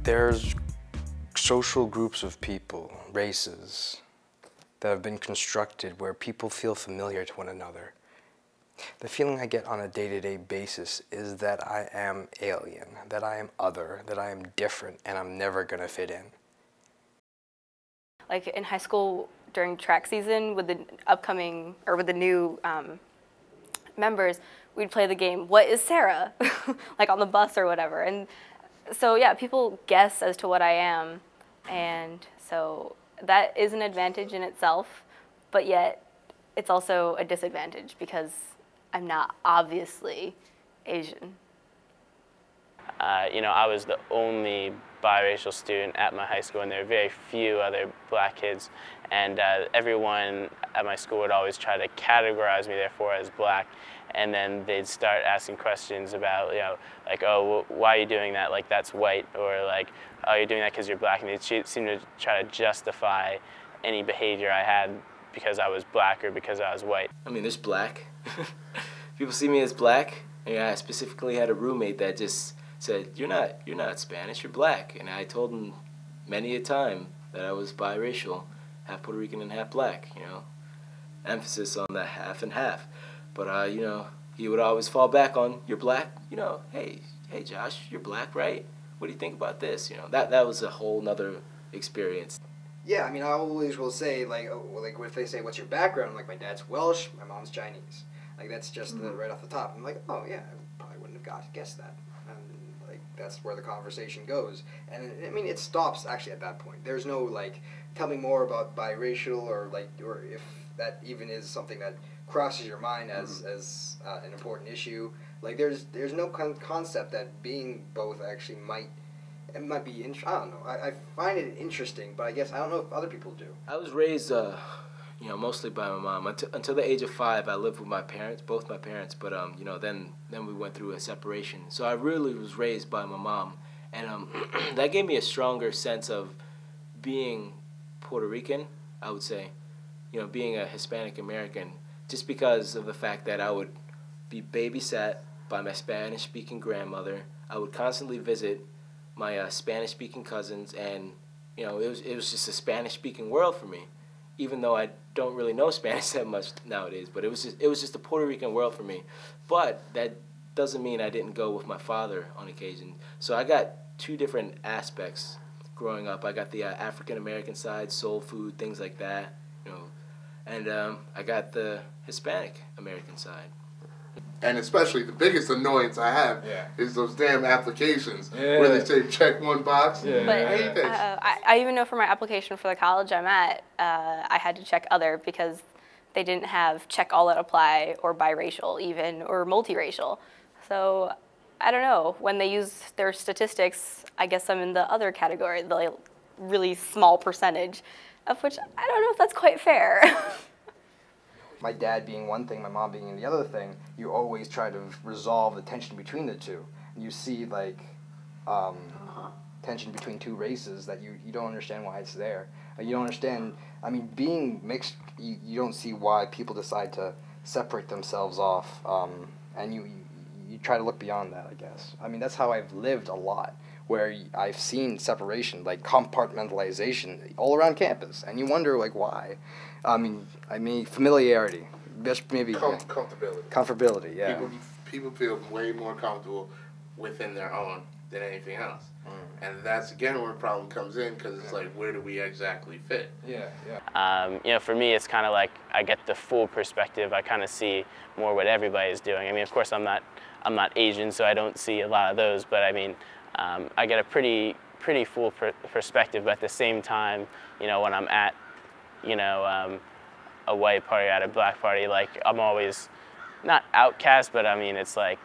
There's social groups of people, races, that have been constructed where people feel familiar to one another. The feeling I get on a day-to-day basis is that I am alien, that I am other, that I am different, and I'm never gonna fit in. Like in high school during track season with the upcoming, or with the new members, we'd play the game, what is Sarah? Like on the bus or whatever. And so yeah, people guess as to what I am. And so that is an advantage in itself, but yet it's also a disadvantage because I'm not obviously Asian. You know, I was the only biracial student at my high school, and there were very few other black kids. And everyone at my school would always try to categorize me, therefore, as black. And then they'd start asking questions about, you know, like, oh, why are you doing that? Like, that's white. Or like, oh, you're doing that because you're black. And they'd seem to try to justify any behavior I had because I was black or because I was white. I mean, there's black. People see me as black. And I specifically had a roommate that just said, you're not Spanish, you're black. And I told him many a time that I was biracial, half Puerto Rican and half black, you know. Emphasis on that half and half. But, you know, he would always fall back on, you're black, you know, hey Josh, you're black, right? What do you think about this? You know, that was a whole nother experience. Yeah, I mean, I always will say, like, like if they say, what's your background? I'm like, my dad's Welsh, my mom's Chinese. Like, that's just right off the top. I'm like, oh, yeah, I probably wouldn't have guessed that. And, like, that's where the conversation goes. And, I mean, it stops, actually, at that point. There's no, like, tell me more about biracial or, like, or if that even is something that crosses your mind as an important issue. Like, there's no concept that being both actually might be, I don't know. I find it interesting, but I guess I don't know if other people do. I was raised, you know, mostly by my mom. Until the age of 5, I lived with my parents, both my parents. But you know, then we went through a separation. So I really was raised by my mom, and that gave me a stronger sense of being Puerto Rican. I would say, you know, being a Hispanic American, just because of the fact that I would be babysat by my Spanish-speaking grandmother. I would constantly visit my Spanish-speaking cousins, and you know, it was just a Spanish-speaking world for me, even though I don't really know Spanish that much nowadays. But it was just a Puerto Rican world for me. But that doesn't mean I didn't go with my father on occasion. So I got two different aspects growing up. I got the African American side, soul food, things like that, you know, and I got the Hispanic American side. And especially the biggest annoyance I have is those damn applications where they say check one box. But I even know for my application for the college I'm at, I had to check other because they didn't have check all that apply or biracial even or multiracial. So I don't know. When they use their statistics, I guess I'm in the other category, the really small percentage, of which I don't know if that's quite fair. My dad being one thing, my mom being the other thing, you always try to resolve the tension between the two. And you see, like, tension between two races that you don't understand why it's there. You don't understand, I mean, being mixed, you don't see why people decide to separate themselves off, and you try to look beyond that, I guess. I mean, that's how I've lived a lot, where I've seen separation, like compartmentalization, all around campus, and you wonder, like, why. I mean, familiarity, just maybe comfortability. Comfortability, yeah. People feel way more comfortable within their own than anything else, and that's again where the problem comes in, because it's like, where do we exactly fit? You know, for me, it's kind of like I get the full perspective. I kind of see more what everybody's doing. I mean, of course, I'm not Asian, so I don't see a lot of those, but I mean, I get a pretty full perspective. But at the same time, you know, when I'm at, you know, a white party, at a black party, like, I'm always not outcast, but I mean, it's like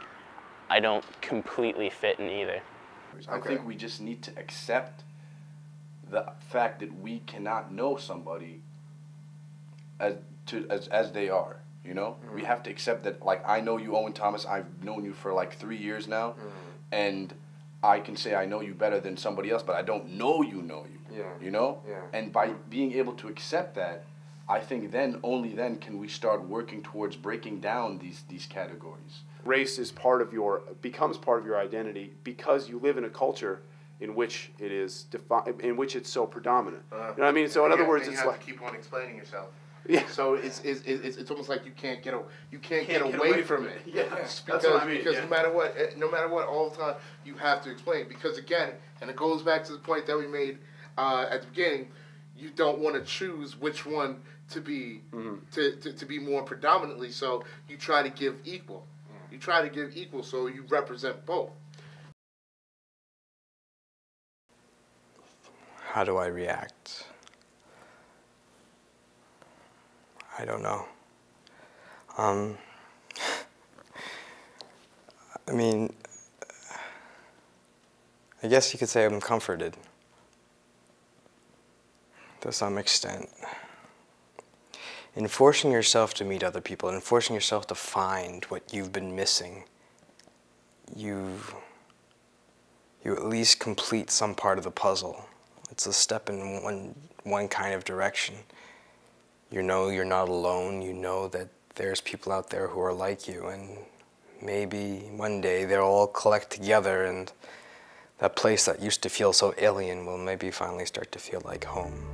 I don't completely fit in either. I think we just need to accept the fact that we cannot know somebody as they are, you know? We have to accept that, like, I know you, Owen Thomas, I've known you for like 3 years now, and I can say I know you better than somebody else, but I don't know you, you know? And by being able to accept that, I think then, only then, can we start working towards breaking down these categories. Race is becomes part of your identity because you live in a culture in which it is in which it's so predominant. You know what I mean? So in other words, you it's have like to keep on explaining yourself. Yeah. So it's almost like you can't get away from it. Yeah. Because That's what I mean, because yeah. no matter what, all the time you have to explain. Because again, and it goes back to the point that we made at the beginning, you don't want to choose which one to be to be more predominantly. So you try to give equal. You try to give equal, so you represent both. How do I react? I don't know. I mean, I guess you could say I'm comforted to some extent. In forcing yourself to meet other people and forcing yourself to find what you've been missing, you at least complete some part of the puzzle. It's a step in one kind of direction. You know you're not alone. You know that there's people out there who are like you, and maybe one day they'll all collect together, and that place that used to feel so alien will maybe finally start to feel like home.